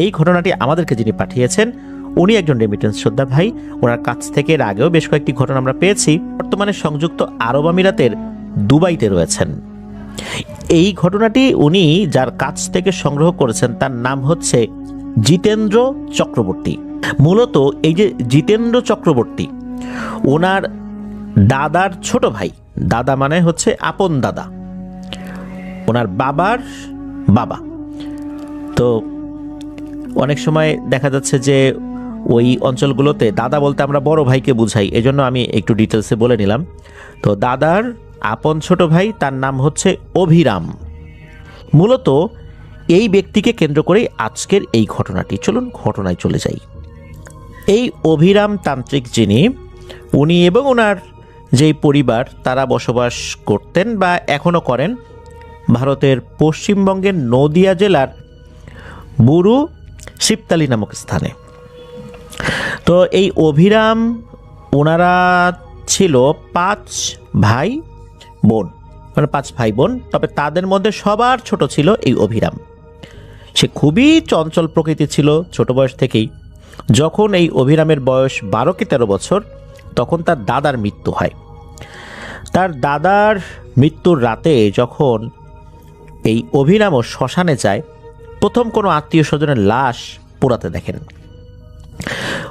এই ঘটনাটি আমাদেরকে যিনি পাঠিয়েছেন উনি একজন রেমিটেন্স যোদ্ধা ভাই। ওনার কাছ থেকে এর আগেও বেশ কয়েকটি ঘটনা আমরা পেয়েছি। বর্তমানে সংযুক্ত আরব আমিরাতের দুবাইতে রয়েছেন। এই ঘটনাটি উনি যার কাছ থেকে সংগ্রহ করেছেন তার নাম হচ্ছে জিতেন্দ্র চক্রবর্তী। মূলত এই যে জিতেন্দ্র চক্রবর্তী ওনার দাদার ছোট ভাই, দাদা মানে হচ্ছে আপন দাদা, ওনার বাবার বাবা। তো অনেক সময় দেখা যাচ্ছে যে ওই অঞ্চলগুলোতে দাদা বলতে আমরা বড় ভাইকে বুঝাই, এজন্য আমি একটু ডিটেলসে বলে নিলাম। তো দাদার আপন ছোট ভাই, তার নাম হচ্ছে অভিরাম। মূলত এই ব্যক্তিকে কেন্দ্র করেই আজকের এই ঘটনাটি। চলুন ঘটনায় চলে যাই। এই অভিরাম তান্ত্রিক যিনি, উনি এবং ওনার যেই পরিবার তারা বসবাস করতেন বা এখনও করেন ভারতের পশ্চিমবঙ্গের নদিয়া জেলার বুরু শিবতালি নামক স্থানে। তো এই অভিরাম ওনারা ছিল 5 ভাই বোন, মানে 5 ভাই বোন। তবে তাদের মধ্যে সবার ছোট ছিল এই অভিরাম। সে খুবই চঞ্চল প্রকৃতি ছিল ছোট বয়স থেকেই। যখন এই অভিরামের বয়স 12 কি 13 বছর তখন তার দাদার মৃত্যু হয়। তার দাদার মৃত্যুর রাতে যখন এই অভিরামও শ্মশানে যায়, প্রথম কোনো আত্মীয় স্বজনের লাশ পোড়াতে দেখেন।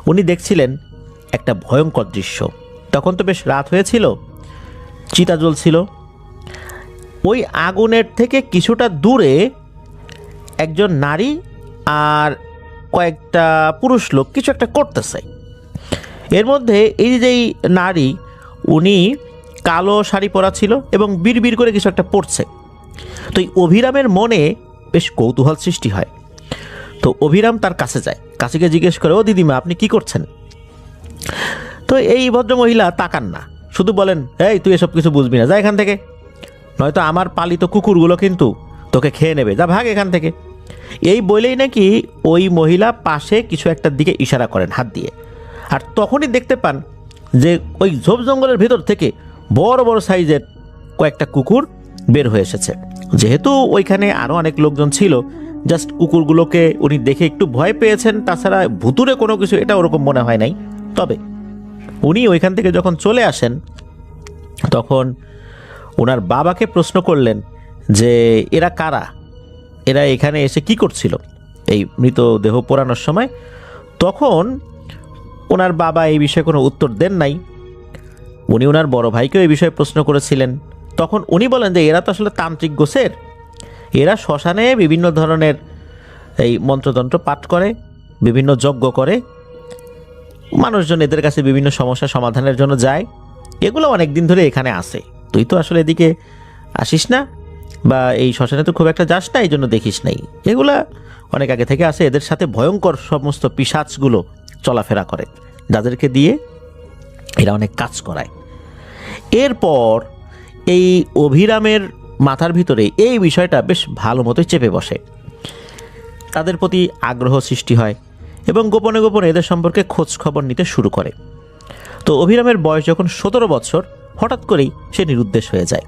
উনি দেখছিলেন একটা ভয়ঙ্কর দৃশ্য। তখন তো বেশ রাত হয়েছিল, চিতা জ্বলছিল। ওই আগুনের থেকে কিছুটা দূরে একজন নারী আর কয়েকটা পুরুষ লোক কিছু একটা করতেছে। এর মধ্যে এই যেই নারী, উনি কালো শাড়ি পরা ছিল এবং বিড়বিড় করে কিছু একটা পড়ছে। তো এই অভিরামের মনে বেশ কৌতূহল সৃষ্টি হয়। তো অভিরাম তার কাছে যায়, কাছে গিয়ে জিজ্ঞেস করে, ও দিদিমা আপনি কি করছেন? তো এই ভদ্রমহিলা তাকান না, শুধু বলেন, এই তুই এসব কিছু বুঝবি না, যা এখান থেকে, নয়তো আমার পালিত কুকুরগুলো কিন্তু তোকে খেয়ে নেবে, যা ভাগ এখান থেকে। এই বলেই নাকি ওই মহিলা পাশে কিছু একটার দিকে ইশারা করেন হাত দিয়ে। আর তখনই দেখতে পান যে ওই ঝোপ জঙ্গলের ভেতর থেকে বড় বড় সাইজের কয়েকটা কুকুর বের হয়ে এসেছে। যেহেতু ওইখানে আরও অনেক লোকজন ছিল, জাস্ট কুকুরগুলোকে উনি দেখে একটু ভয় পেয়েছেন, তাছাড়া ভুতুরে কোনো কিছু এটা ওরকম মনে হয় নাই। তবে উনি ওইখান থেকে যখন চলে আসেন তখন ওনার বাবাকে প্রশ্ন করলেন যে এরা কারা, এরা এখানে এসে কি করছিল এই মৃতদেহ পোড়ানোর সময়। তখন ওনার বাবা এই বিষয়ে কোনো উত্তর দেন নাই। উনি ওনার বড় ভাইকেও এই বিষয়ে প্রশ্ন করেছিলেন। তখন উনি বলেন যে এরা তো আসলে তান্ত্রিক গোছের, এরা শ্মশানে বিভিন্ন ধরনের এই মন্ত্রতন্ত্র পাঠ করে, বিভিন্ন যজ্ঞ করে, মানুষজন এদের কাছে বিভিন্ন সমস্যা সমাধানের জন্য যায়। এগুলো অনেক দিন ধরে এখানে আসে, তুই তো আসলে এদিকে আসিস না বা এই শ্মশানে তো খুব একটা যাস না, এই জন্য দেখিস নাই। এগুলা অনেক আগে থেকে আসে। এদের সাথে ভয়ঙ্কর সমস্ত পিশাচগুলো চলাফেরা করে, যাদেরকে দিয়ে এরা অনেক কাজ করায়। এরপর এই অভিরামের মাথার ভিতরে এই বিষয়টা বেশ ভালো মতোই চেপে বসে। তাদের প্রতি আগ্রহ সৃষ্টি হয় এবং গোপনে গোপনে এদের সম্পর্কে খোঁজ খবর নিতে শুরু করে। তো অভিরামের বয়স যখন 17 বছর, হঠাৎ করেই সে নিরুদ্দেশ হয়ে যায়।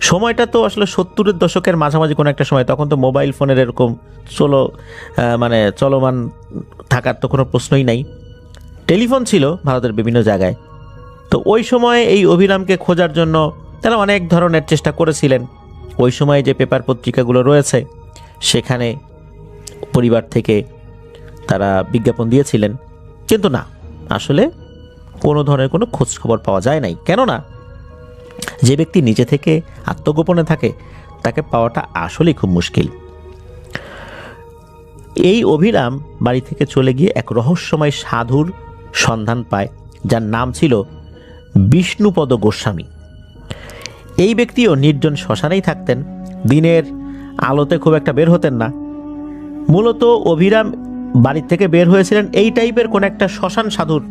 সময়টা তো আসলে 70-এর দশকের মাঝামাঝি কোনো একটা সময়। তখন তো মোবাইল ফোনের এরকম চলমান থাকার তো কোনো প্রশ্নই নাই। টেলিফোন ছিল ভারতের বিভিন্ন জায়গায়। তো ওই সময় এই অভিরামকে খোঁজার জন্য তারা অনেক ধরনের চেষ্টা করেছিলেন। ওই সময় যে পেপার পত্রিকাগুলো রয়েছে সেখানে পরিবার থেকে তারা বিজ্ঞাপন দিয়েছিলেন, কিন্তু না, আসলে কোনো ধরনের কোনো খোঁজ খবর পাওয়া যায় নাই। কেননা যে ব্যক্তি নিজে থেকে আত্মগোপনে থাকে তাকে পাওয়াটা আসলেই খুব মুশকিল। এই অভিরাম বাড়ি থেকে চলে গিয়ে এক রহস্যময় সাধুর সন্ধান পায়, যার নাম ছিল বিষ্ণুপদ গোস্বামী। এই ব্যক্তিও নির্জন শ্মশানেই থাকতেন, দিনের আলোতে খুব একটা বের হতেন না। মূলত অভিরাম বাড়ি থেকে বের হয়েছিলেন এই টাইপের কোন একটা শ্মশান সাধুর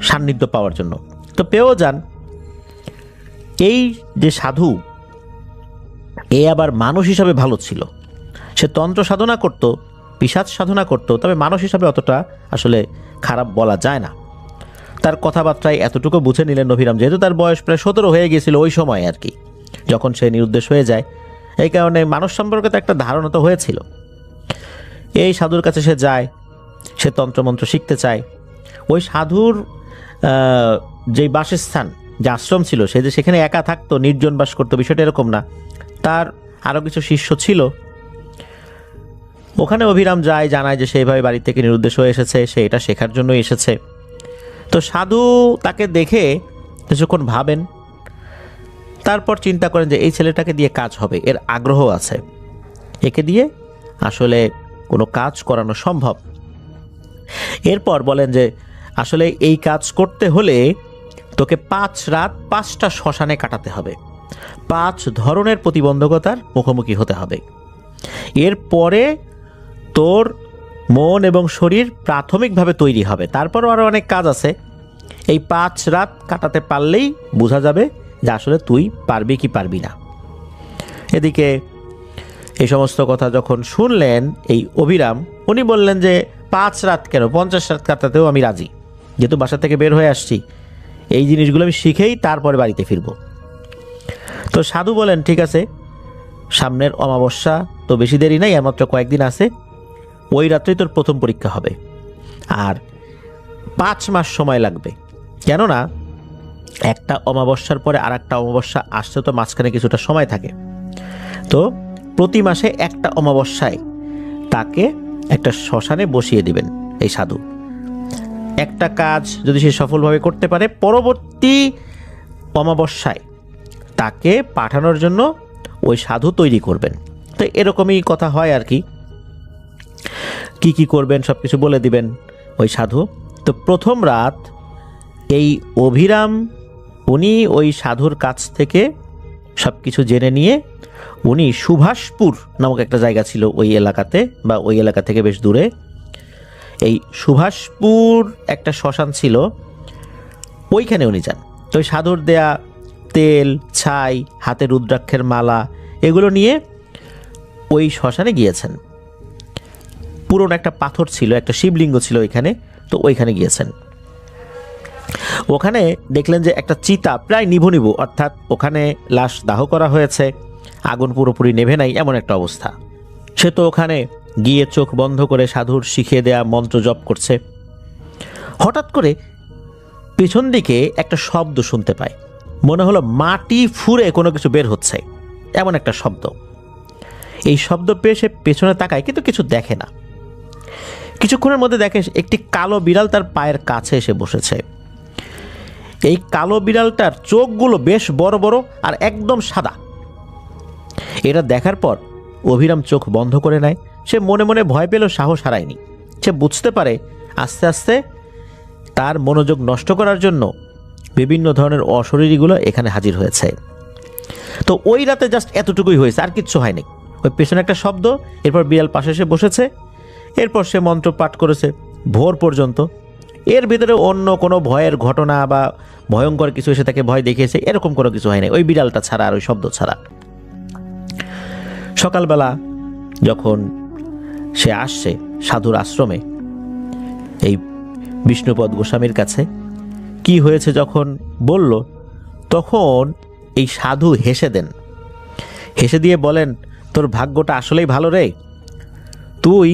সান্নিধ্য পাওয়ার জন্য। তো পেয়েও যান। এই যে সাধু, এ আবার মানুষ হিসাবে ভালো ছিল। সে তন্ত্র সাধনা করত, পিশাচ সাধনা করত, তবে মানুষ হিসাবে অতটা আসলে খারাপ বলা যায় না। তার কথাবার্তায় এতটুকু বুঝে নিলেন অভিরাম, যেহেতু তার বয়স প্রায় 17 হয়ে গিয়েছিল ওই সময় আর কি, যখন সে নিরুদ্দেশ হয়ে যায়। এই কারণে মানুষ সম্পর্কে তো একটা ধারণা তো হয়েছিল। এই সাধুর কাছে সে যায়, সে তন্ত্রমন্ত্র শিখতে চায়। ওই সাধুর যেই বাসস্থান, যে আশ্রম ছিল, সে যে সেখানে একা থাকতো, নির্জন বাস করতো, বিষয়টা এরকম না। তার আরও কিছু শিষ্য ছিল। ওখানে অভিরাম যায়, জানায় যে সেইভাবে বাড়ি থেকে নিরুদ্দেশ হয়ে এসেছে, সে এটা শেখার জন্যই এসেছে। তো সাধু তাকে দেখে কিছুক্ষণ ভাবেন, তারপর চিন্তা করেন যে এই ছেলেটাকে দিয়ে কাজ হবে, এর আগ্রহ আছে, একে দিয়ে আসলে কোনো কাজ করানো সম্ভব। এরপর বলেন যে আসলে এই কাজ করতে হলে তোকে 5 রাত 5টা শ্মশানে কাটাতে হবে, 5 ধরনের প্রতিবন্ধকতার মুখোমুখি হতে হবে। এরপরে তোর মন এবং শরীর প্রাথমিকভাবে তৈরি হবে, তারপরও আরও অনেক কাজ আছে। এই 5 রাত কাটাতে পারলেই বোঝা যাবে যে আসলে তুই পারবি কি পারবি না। এদিকে এই সমস্ত কথা যখন শুনলেন এই অভিরাম, উনি বললেন যে 5 রাত কেন, 50 রাত কাটাতেও আমি রাজি, যেহেতু বাসা থেকে বের হয়ে আসছি, এই জিনিসগুলো আমি শিখেই তারপরে বাড়িতে ফিরব। তো সাধু বলেন ঠিক আছে, সামনের অমাবস্যা তো বেশি দেরি নাই, মাত্র কয়েকদিন আছে, ওই রাত্রেই তোর প্রথম পরীক্ষা হবে, আর 5 মাস সময় লাগবে। কেননা একটা অমাবস্যার পরে আর একটা অমাবস্যা আসতে তো মাঝখানে কিছুটা সময় থাকে। তো প্রতি মাসে একটা অমাবস্যায় তাকে একটা শ্মশানে বসিয়ে দিবেন এই সাধু। একটা কাজ যদি সে সফলভাবে করতে পারে, পরবর্তী অমাবস্যায় তাকে পাঠানোর জন্য ওই সাধু তৈরি করবেন। তো এরকমই কথা হয় আর কি, কি করবেন সব কিছু বলে দিবেন ওই সাধু। তো প্রথম রাত এই অভিরাম উনি ওই সাধুর কাছ থেকে সব কিছু জেনে নিয়ে উনি সুভাষপুর নামক একটা জায়গা ছিল ওই এলাকাতে, বা ওই এলাকা থেকে বেশ দূরে, এই সুভাষপুর একটা শ্মশান ছিল, ওইখানে উনি যান। তো ওই সাধুর দেয়া তেল, ছাই, হাতে রুদ্রাক্ষের মালা, এগুলো নিয়ে ওই শ্মশানে গিয়েছেন। পুরনো একটা পাথর ছিল, একটা শিবলিঙ্গ ছিল ওইখানে, তো ওইখানে গিয়েছেন। ওখানে দেখলেন যে একটা চিতা প্রায় নিভু, অর্থাৎ ওখানে লাশ দাহ করা হয়েছে, আগুন পুরোপুরি নেভে নাই, এমন একটা অবস্থা। সে তো ওখানে গিয়ে চোখ বন্ধ করে সাধুর শিখিয়ে দেয়া মন্ত্র জপ করছে। হঠাৎ করে পেছন দিকে একটা শব্দ শুনতে পায়, মনে হলো মাটি ফুঁড়ে কোনো কিছু বের হচ্ছে, এমন একটা শব্দ। এই শব্দ পেয়ে সে পেছনে তাকায়, কিন্তু কিছু দেখে না। কিছুক্ষণের মধ্যে দেখে একটি কালো বিড়াল তার পায়ের কাছে এসে বসেছে। এই কালো বিড়ালটার চোখগুলো বেশ বড় বড় আর একদম সাদা। এটা দেখার পর অভিরাম চোখ বন্ধ করে নেয়। সে মনে মনে ভয় পেলেও সাহস হারায়নি। সে বুঝতে পারে আস্তে আস্তে তার মনোযোগ নষ্ট করার জন্য বিভিন্ন ধরনের অশরীরীগুলো এখানে হাজির হয়েছে। তো ওই রাতে জাস্ট এতটুকুই হয়েছে, আর কিচ্ছু হয়নি। ওই পেছনে একটা শব্দ, এরপর বিড়াল পাশে এসে বসেছে, এরপর সে মন্ত্র পাঠ করেছে ভোর পর্যন্ত। এর ভিতরে অন্য কোনো ভয়ের ঘটনা বা ভয়ঙ্কর কিছু এসে তাকে ভয় দেখিয়েছে, এরকম কোনো কিছু হয়নি, ওই বিড়ালটা ছাড়া আর ওই শব্দ ছাড়া। সকালবেলা যখন সে আসছে সাধুর আশ্রমে এই বিষ্ণুপদ গোস্বামীর কাছে, কি হয়েছে যখন বলল, তখন এই সাধু হেসে দেন। হেসে দিয়ে বলেন, তোর ভাগ্যটা আসলেই ভালো রে, তুই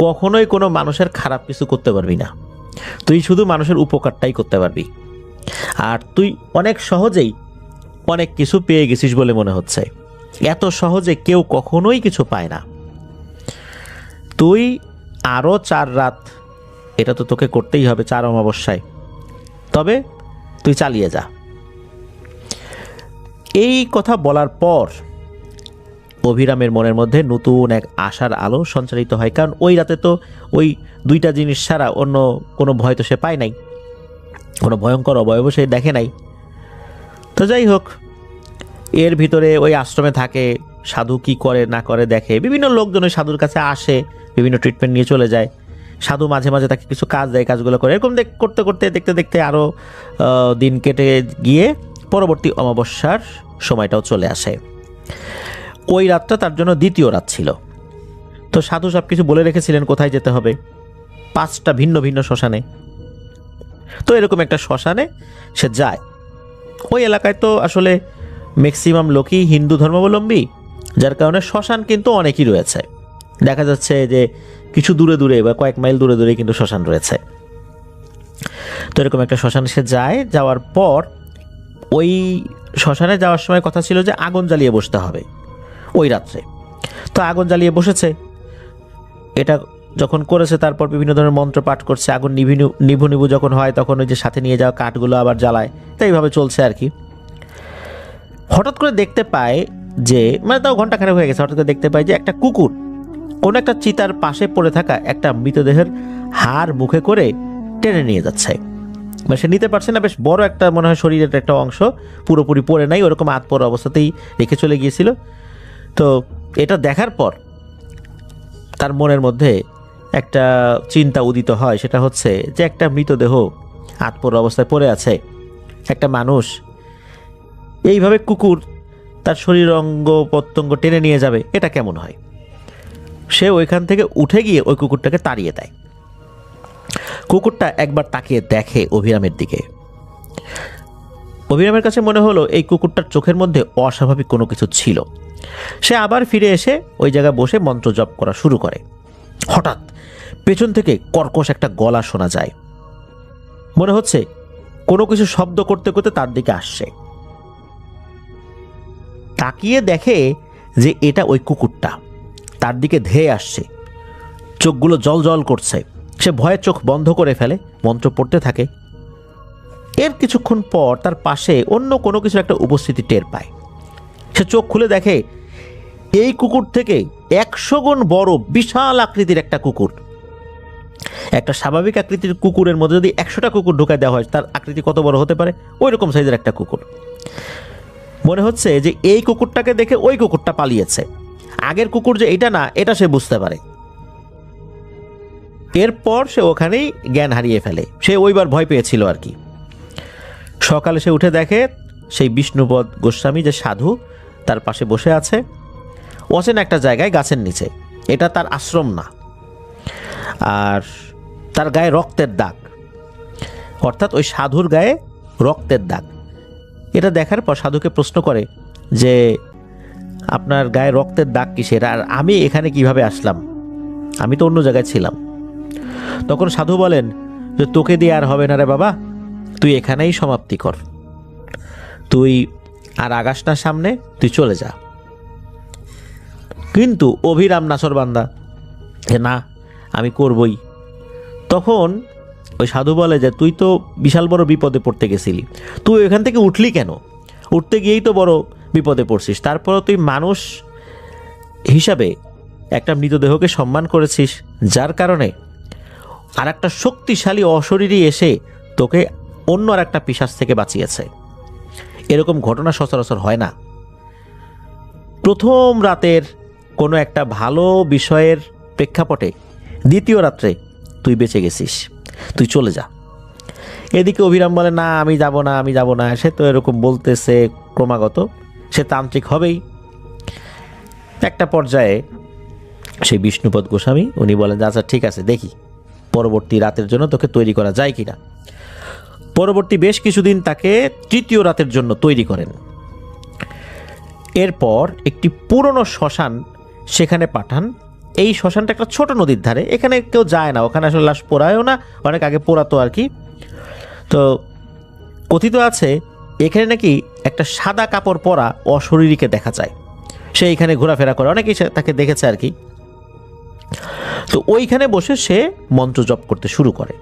কখনোই কোনো মানুষের খারাপ কিছু করতে পারবি না, তুই শুধু মানুষের উপকারটাই করতে পারবি। আর তুই অনেক সহজেই অনেক কিছু পেয়ে গেছিস বলে মনে হচ্ছে। এত সহজে কেউ কখনোই কিছু পায় না। তুই আরও 4 রাত, এটা তো তোকে করতেই হবে 4 অমাবস্যায়, তবে তুই চালিয়ে যা। এই কথা বলার পর অভিরামের মনের মধ্যে নতুন এক আশার আলো সঞ্চারিত হয়। কারণ ওই রাতে তো ওই 2টা জিনিস ছাড়া অন্য কোনো ভয় তো সে পায় নাই, কোনো ভয়ঙ্কর অবয়ব সে দেখে নাই। তো যাই হোক, এর ভিতরে ওই আশ্রমে থাকে, সাধু কি করে না করে দেখে, বিভিন্ন লোকজন ওই সাধুর কাছে আসে, বিভিন্ন ট্রিটমেন্ট নিয়ে চলে যায়। সাধু মাঝে মাঝে তাকে কিছু কাজ দেয়, কাজগুলো করে। এরকম করতে করতে দেখতে দেখতে আরও দিন কেটে গিয়ে পরবর্তী অমাবস্যার সময়টাও চলে আসে। ওই রাতটা তার জন্য দ্বিতীয় রাত ছিল। তো সাধু সব কিছু বলে রেখেছিলেন কোথায় যেতে হবে, 5টা ভিন্ন ভিন্ন শ্মশানে। তো এরকম একটা শ্মশানে সে যায়। ওই এলাকায় তো আসলে ম্যাক্সিমাম লোকই হিন্দু ধর্মাবলম্বী, যার কারণে শ্মশান কিন্তু অনেকই রয়েছে, দেখা যাচ্ছে যে কিছু দূরে দূরে বা কয়েক মাইল দূরে দূরে কিন্তু শ্মশান রয়েছে। তো এরকম একটা শ্মশানে সে যায়, যাওয়ার পর ওই শ্মশানে যাওয়ার সময় কথা ছিল যে আগুন জ্বালিয়ে বসতে হবে ওই রাত্রে। তো আগুন জ্বালিয়ে বসেছে, এটা যখন করেছে তারপর বিভিন্ন ধরনের মন্ত্র পাঠ করছে, আগুন নিভু নিভু যখন হয় তখন ওই যে সাথে নিয়ে যাওয়া কাঠগুলো আবার জ্বালায়, তাই এইভাবে চলছে আর কি। হঠাৎ করে দেখতে পায় যে, মানে তাও ঘন্টাখানেক হয়ে গেছে, হঠাৎ করে দেখতে পায় যে একটা কুকুর কোনো একটা চিতার পাশে পড়ে থাকা একটা মৃতদেহের হাড় মুখে করে টেনে নিয়ে যাচ্ছে। মানে সে নিতে পারছে না, বেশ বড় একটা মনে হয় শরীরের একটা অংশ, পুরোপুরি পড়ে নাই, ওরকম হাত পড়া অবস্থাতেই রেখে চলে গিয়েছিল। তো এটা দেখার পর তার মনের মধ্যে একটা চিন্তা উদিত হয়, সেটা হচ্ছে যে একটা মৃতদেহ আত্মর অবস্থায় পড়ে আছে, একটা মানুষ এইভাবে কুকুর তার শরীর অঙ্গ প্রত্যঙ্গ টেনে নিয়ে যাবে, এটা কেমন হয়? সে ওইখান থেকে উঠে গিয়ে ওই কুকুরটাকে তাড়িয়ে দেয়। কুকুরটা একবার তাকিয়ে দেখে অভিরামের দিকে। অভিরামের কাছে মনে হলো এই কুকুরটার চোখের মধ্যে অস্বাভাবিক কোনো কিছু ছিল। সে আবার ফিরে এসে ওই জায়গায় বসে মন্ত্র জপ করা শুরু করে। হঠাৎ পেছন থেকে কর্কশ একটা গলা শোনা যায়, মনে হচ্ছে কোনো কিছু শব্দ করতে করতে তার দিকে আসছে। তাকিয়ে দেখে যে এটা ওই কুকুরটা তার দিকে ধেয়ে আসছে, চোখগুলো জল জল করছে। সে ভয়ে চোখ বন্ধ করে ফেলে, মন্ত্র পড়তে থাকে। এর কিছুক্ষণ পর তার পাশে অন্য কোনো কিছু একটা উপস্থিতি টের পায়। সে চোখ খুলে দেখে এই কুকুর থেকে 100 গুণ বড় বিশাল আকৃতির একটা কুকুর। একটা স্বাভাবিক আকৃতির কুকুরের মধ্যে যদি 100টা কুকুর ঢুকায় দেওয়া হয়, তার আকৃতি কত বড় হতে পারে? ওই রকম সাইজের একটা কুকুর। মনে হচ্ছে যে এই কুকুরটাকে দেখে ওই কুকুরটা পালিয়েছে, আগের কুকুর যে এটা না, এটা সে বুঝতে পারে। এরপর সে ওখানেই জ্ঞান হারিয়ে ফেলে। সে ওইবার ভয় পেয়েছিল আর কি। সকালে সে উঠে দেখে সেই বিষ্ণুপদ গোস্বামী যে সাধু তার পাশে বসে আছে অচেনা একটা জায়গায় গাছের নিচে। এটা তার আশ্রম না, আর তার গায়ে রক্তের দাগ, অর্থাৎ ওই সাধুর গায়ে রক্তের দাগ। এটা দেখার পর সাধুকে প্রশ্ন করে যে আপনার গায়ে রক্তের দাগ কিসের, আর আমি এখানে কিভাবে আসলাম? আমি তো অন্য জায়গায় ছিলাম। তখন সাধু বলেন যে তোকে দিয়ে আর হবে না রে বাবা, তুই এখানেই সমাপ্তি কর, তুই আর আগাস না সামনে, তুই চলে যা। কিন্তু অভিরাম নাছরবান্দা যে না, আমি করবই। তখন ওই সাধু বলে যে তুই তো বিশাল বড় বিপদে পড়তে গেছিলি, তুই এখান থেকে উঠলি কেন? উঠতে গিয়েই তো বড় বিপদে পড়ছিস। তারপরও তুই মানুষ হিসাবে একটা মৃতদেহকে সম্মান করেছিস, যার কারণে আর একটা শক্তিশালী অশরীরী এসে তোকে অন্য আর একটা পিশাচ থেকে বাঁচিয়েছে। এরকম ঘটনা সচরাচর হয় না। প্রথম রাতের কোনো একটা ভালো বিষয়ের প্রেক্ষাপটে দ্বিতীয় রাত্রে তুই বেঁচে গেছিস, তুই চলে যা। এদিকে অভিরাম বলে না, আমি যাব না, আমি যাব না। সে তো এরকম বলতেছে ক্রমাগত, সে তান্ত্রিক হবেই। একটা পর্যায়ে সেই বিষ্ণুপদ গোস্বামী উনি বলেন আচ্ছা ঠিক আছে, দেখি পরবর্তী রাতের জন্য তোকে তৈরি করা যায় কিনা। পরবর্তী বেশ কিছুদিন তাকে তৃতীয় রাতের জন্য তৈরি করেন। এরপর একটি পুরনো শ্মশান সেখানে পাঠান। এই শ্মশানটা একটা ছোট নদীর ধারে, এখানে কেউ যায় না, ওখানে আসলে লাশ পোড়ায়ও না, অনেক আগে পোড়াতো আর কি। তো কথিত আছে এখানে নাকি একটা সাদা কাপড় পরা অশরীরীকে দেখা যায়, সে এখানে ঘোরাফেরা করে, অনেকেই তাকে দেখেছে আর কি। তো ওইখানে বসে সে মন্ত্র জপ করতে শুরু করে।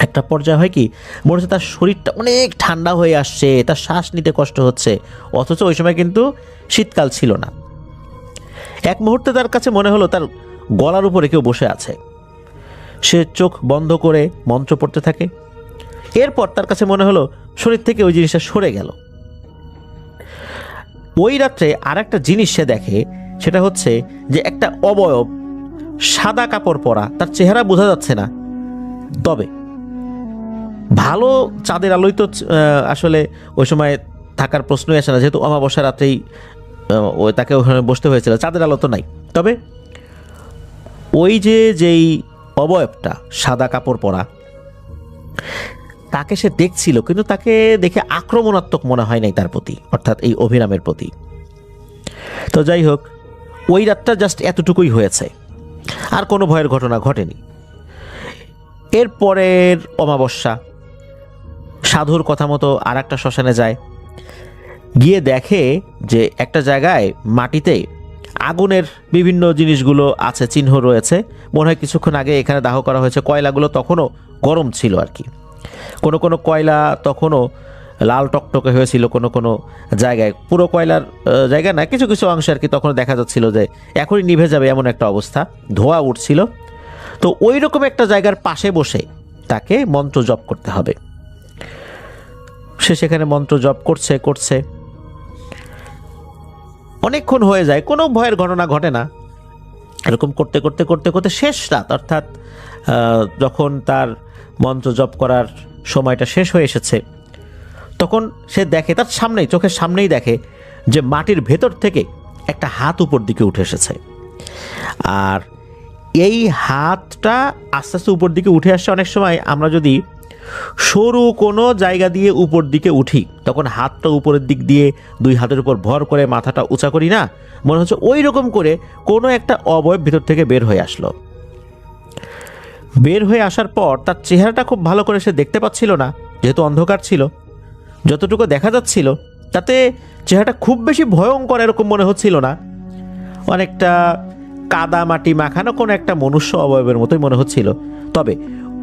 একটা পর্যায়ে হয় কি, মনে হচ্ছে তার শরীরটা অনেক ঠান্ডা হয়ে আসছে, তার শ্বাস নিতে কষ্ট হচ্ছে, অথচ ওই সময় কিন্তু শীতকাল ছিল না। এক মুহূর্তে তার কাছে মনে হলো তার গলার উপরে কেউ বসে আছে। সে চোখ বন্ধ করে মন্ত্র পড়তে থাকে। এরপর তার কাছে মনে হলো শরীর থেকে ওই জিনিসটা সরে গেল। ওই রাত্রে আর একটা জিনিস সে দেখে, সেটা হচ্ছে যে একটা অবয়ব সাদা কাপড় পরা, তার চেহারা বোঝা যাচ্ছে না, তবে ভালো চাঁদের আলোয় তো আসলে ওই সময় থাকার প্রশ্নই আসে না, যেহেতু অমাবস্যা রাত্রেই তাকে ওখানে বসতে হয়েছিল, চাঁদের আলো তো নাই। তবে ওই যেই অবয়বটা সাদা কাপড় পরা, তাকে সে দেখছিল, কিন্তু তাকে দেখে আক্রমণাত্মক মনে হয় নাই তার প্রতি, অর্থাৎ এই অভিরামের প্রতি। তো যাই হোক, ওই রাতটা জাস্ট এতটুকুই হয়েছে। আর কোনো ভয়ের ঘটনা ঘটেনি। এরপরের অমাবস্যা সাধুর কথা মতো আর একটা শ্মশানে যায়, গিয়ে দেখে যে একটা জায়গায় মাটিতে আগুনের বিভিন্ন জিনিসগুলো আছে, চিহ্ন রয়েছে। মনে হয় কিছুক্ষণ আগে এখানে দাহ করা হয়েছে। কয়লাগুলো তখনও গরম ছিল আর কি। কোনো কোনো কয়লা তখনও লাল টকটকে হয়েছিল, কোনো কোনো জায়গায় পুরো কয়লার জায়গা না, কিছু কিছু অংশ আর কি তখন দেখা যাচ্ছিল যে এখনই নিভে যাবে এমন একটা অবস্থা, ধোঁয়া উঠছিল। তো ওই রকম একটা জায়গার পাশে বসে তাকে মন্ত্র জপ করতে হবে। সে সেখানে মন্ত্র জপ করছে করছে অনেকক্ষণ হয়ে যায়, কোনো ভয়ের ঘটনা ঘটে না। এরকম করতে করতে করতে করতে শেষ রাত, অর্থাৎ যখন তার মন্ত্র জপ করার সময়টা শেষ হয়ে এসেছে, তখন সে দেখে তার সামনেই, চোখের সামনেই দেখে যে মাটির ভেতর থেকে একটা হাত উপর দিকে উঠে এসেছে। আর এই হাতটা আস্তে আস্তে উপর দিকে উঠে আসছে। অনেক সময় আমরা যদি সরু কোনো জায়গা দিয়ে উপর দিকে উঠি, তখন হাতটা উপরের দিক দিয়ে দুই হাতের উপর ভর করে মাথাটা উঁচা করি না, মনে হচ্ছে ওই রকম করে কোনো একটা অবয়ব ভিতর থেকে বের হয়ে আসলো। বের হয়ে আসার পর তার চেহারাটা খুব ভালো করে সে দেখতে পাচ্ছিল না, যেহেতু অন্ধকার ছিল। যতটুকু দেখা যাচ্ছিল তাতে চেহারাটা খুব বেশি ভয়ঙ্কর এরকম মনে হচ্ছিল না, অনেকটা কাদা মাটি মাখানো কোনো একটা মনুষ্য অবয়বের মতোই মনে হচ্ছিল। তবে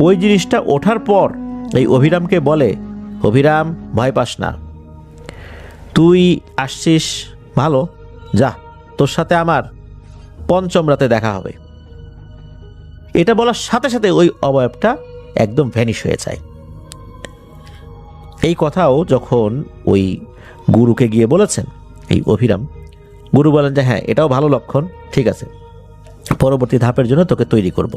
ওই জিনিসটা ওঠার পর এই অভিরামকে বলে, অভিরাম ভয় পাস না, তুই আসছিস ভালো, যা তোর সাথে আমার পঞ্চম রাতে দেখা হবে। এটা বলার সাথে সাথে ওই অবয়বটা একদম ভ্যানিশ হয়ে যায়। এই কথাও যখন ওই গুরুকে গিয়ে বলেছেন এই অভিরাম, গুরু বলেন যে হ্যাঁ এটাও ভালো লক্ষণ, ঠিক আছে, পরবর্তী ধাপের জন্য তোকে তৈরি করব।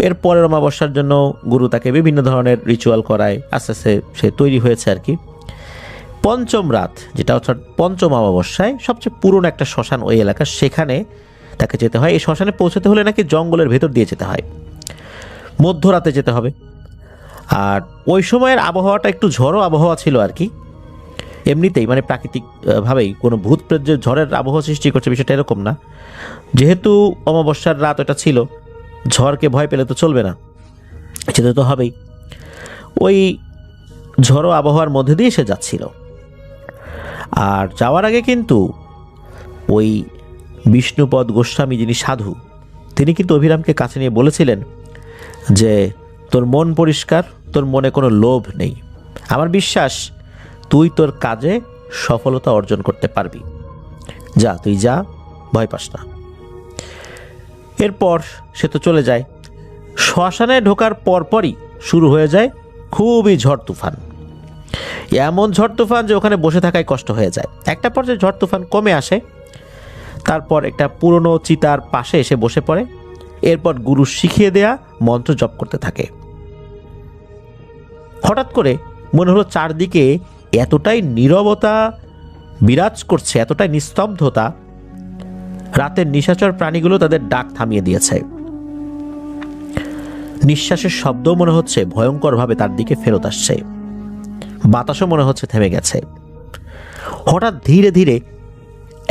এর পরের অমাবস্যার জন্য গুরু তাকে বিভিন্ন ধরনের রিচুয়াল করায়, আস্তে আস্তে সে তৈরি হয়েছে আর কি। পঞ্চম রাত, যেটা অর্থাৎ পঞ্চম অমাবস্যায় সবচেয়ে পুরনো একটা শ্মশান ওই এলাকার, সেখানে তাকে যেতে হয়। এই শ্মশানে পৌঁছতে হলে নাকি জঙ্গলের ভেতর দিয়ে যেতে হয়, মধ্যরাতে যেতে হবে। আর ওই সময়ের আবহাওয়াটা একটু ঝড়ো আবহাওয়া ছিল আর কি। এমনিতেই মানে প্রাকৃতিকভাবেই কোনো ভূত প্রেত যে ঝড়ের আবহাওয়া সৃষ্টি করছে বিষয়টা এরকম না। যেহেতু অমাবস্যার রাত ওটা ছিল, ঝড়কে ভয় পেলে তো চলবে না, যেতে তো হবেই। ওই ঝড়ো আবহাওয়ার মধ্যে দিয়ে সে যাচ্ছিল। আর যাওয়ার আগে কিন্তু ওই বিষ্ণুপদ গোস্বামী, যিনি সাধু, তিনি কিন্তু অভিরামকে কাছে নিয়ে বলেছিলেন যে তোর মন পরিষ্কার, তোর মনে কোনো লোভ নেই, আমার বিশ্বাস তুই তোর কাজে সফলতা অর্জন করতে পারবি, যা তুই যা, ভয় পাস না। এরপর সে তো চলে যায়। শ্মশানে ঢোকার পরপরই শুরু হয়ে যায় খুবই ঝড় তুফান। এমন ঝড় তুফান যে ওখানে বসে থাকায় কষ্ট হয়ে যায়। একটা পর্যায়ে ঝড় তুফান কমে আসে, তারপর একটা পুরনো চিতার পাশে এসে বসে পড়ে। এরপর গুরু শিখিয়ে দেয়া মন্ত্র জপ করতে থাকে। হঠাৎ করে মনে হলো চারদিকে এতটাই নীরবতা বিরাজ করছে, এতটাই নিস্তব্ধতা, রাতের নিশাচর প্রাণীগুলো তাদের ডাক থামিয়ে দিয়েছে। নিঃশ্বাসের শব্দ মনে হচ্ছে ভয়ঙ্করভাবে তার দিকে ফেরত আসছে, বাতাসও মনে হচ্ছে থেমে গেছে। হঠাৎ ধীরে ধীরে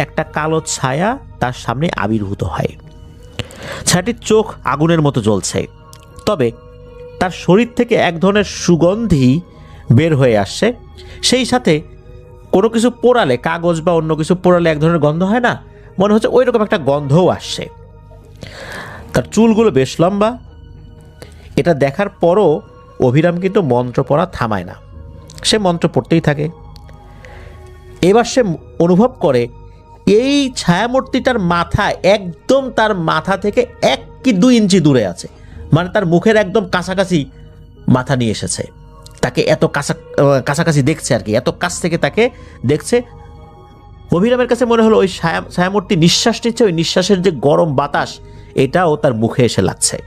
একটা কালো ছায়া তার সামনে আবির্ভূত হয়। ছায়াটির চোখ আগুনের মতো জ্বলছে, তবে তার শরীর থেকে এক ধরনের সুগন্ধি বের হয়ে আসছে। সেই সাথে কোনো কিছু পোড়ালে, কাগজ বা অন্য কিছু পোড়ালে এক ধরনের গন্ধ হয় না, মনে হচ্ছে ওই রকম একটা গন্ধও আসছে। তার চুলগুলো বেশ লম্বা। এটা দেখার পরও অভিরাম কিন্তু মন্ত্র পড়া থামায় না, সে মন্ত্র পড়তেই থাকে। এবার সে অনুভব করে এই ছায়ামূর্তিটার মাথা একদম তার মাথা থেকে 1 কি 2 ইঞ্চি দূরে আছে, মানে তার মুখের একদম কাছাকাছি মাথা নিয়ে এসেছে। তাকে এত কাছাকাছি দেখছে আর কি, এত কাছ থেকে তাকে দেখছে। অভিরামের কাছে মনে হলো ওই ছায়ামূর্তি নিঃশ্বাস নিচ্ছে, ওই নিঃশ্বাসের যে গরম বাতাস এটাও তার মুখে এসে লাগছে।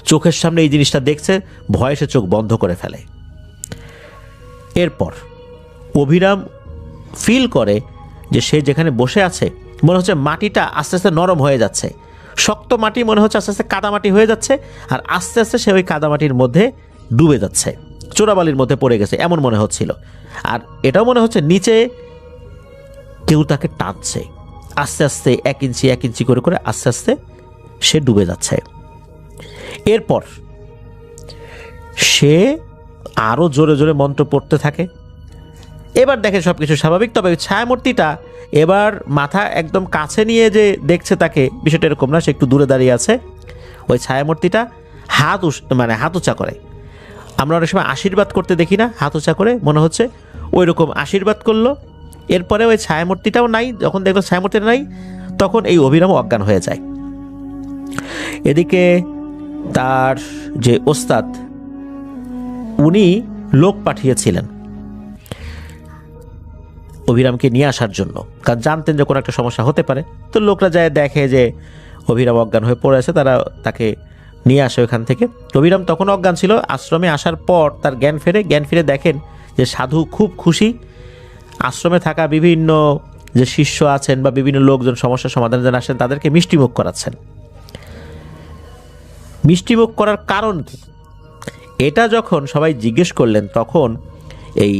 চোখের সামনে এই জিনিসটা দেখছে, ভয়ে সে চোখ বন্ধ করে ফেলে। এরপর অভিরাম ফিল করে যে সে যেখানে বসে আছে মনে হচ্ছে মাটিটা আস্তে আস্তে নরম হয়ে যাচ্ছে, শক্ত মাটি মনে হচ্ছে আস্তে আস্তে কাদামাটি হয়ে যাচ্ছে, আর আস্তে আস্তে সে ওই কাদামাটির মধ্যে ডুবে যাচ্ছে, চোরাবালির মধ্যে পড়ে গেছে এমন মনে হচ্ছিল। আর এটাও মনে হচ্ছে নিচে কেউ তাকে টানছে, আস্তে আস্তে 1 ইঞ্চি 1 ইঞ্চি করে করে আস্তে আস্তে সে ডুবে যাচ্ছে। এরপর সে আরও জোরে জোরে মন্ত্র পড়তে থাকে। এবার দেখে সব কিছু স্বাভাবিক, তবে ওই ছায়ামূর্তিটা এবার মাথা একদম কাছে নিয়ে যে দেখছে তাকে, বিষয়টা এরকম না, সে একটু দূরে দাঁড়িয়ে আছে। ওই ছায়ামূর্তিটা হাত উঁচা করে, আমরা অনেক সময় আশীর্বাদ করতে দেখি না, হাত উঁচা করে, মনে হচ্ছে ওই রকম আশীর্বাদ করলো। এরপরে ওই ছায়ামূর্তিটাও নাই, যখন দেখলো ছায়ামূর্তিটা নাই তখন এই অভিরাম অজ্ঞান হয়ে যায়। এদিকে তার যে ওস্তাদ উনি লোক পাঠিয়েছিলেন অভিরামকে নিয়ে আসার জন্য, কারণ জানতেন যে কোনো একটা সমস্যা হতে পারে। তো লোকরা যায় দেখে যে অভিরাম অজ্ঞান হয়ে পড়ে আছে, তারা তাকে নিয়ে আসে ওখান থেকে। অভিরাম তখন অজ্ঞান ছিল। আশ্রমে আসার পর তার জ্ঞান ফিরে দেখেন যে সাধু খুব খুশি। আশ্রমে থাকা বিভিন্ন যে শিষ্য আছেন বা বিভিন্ন লোকজন সমস্যার সমাধানের জন্য আসেন তাদেরকে মিষ্টিমুখ করাচ্ছেন। মিষ্টিমুখ করার কারণ কি, এটা যখন সবাই জিজ্ঞেস করলেন তখন এই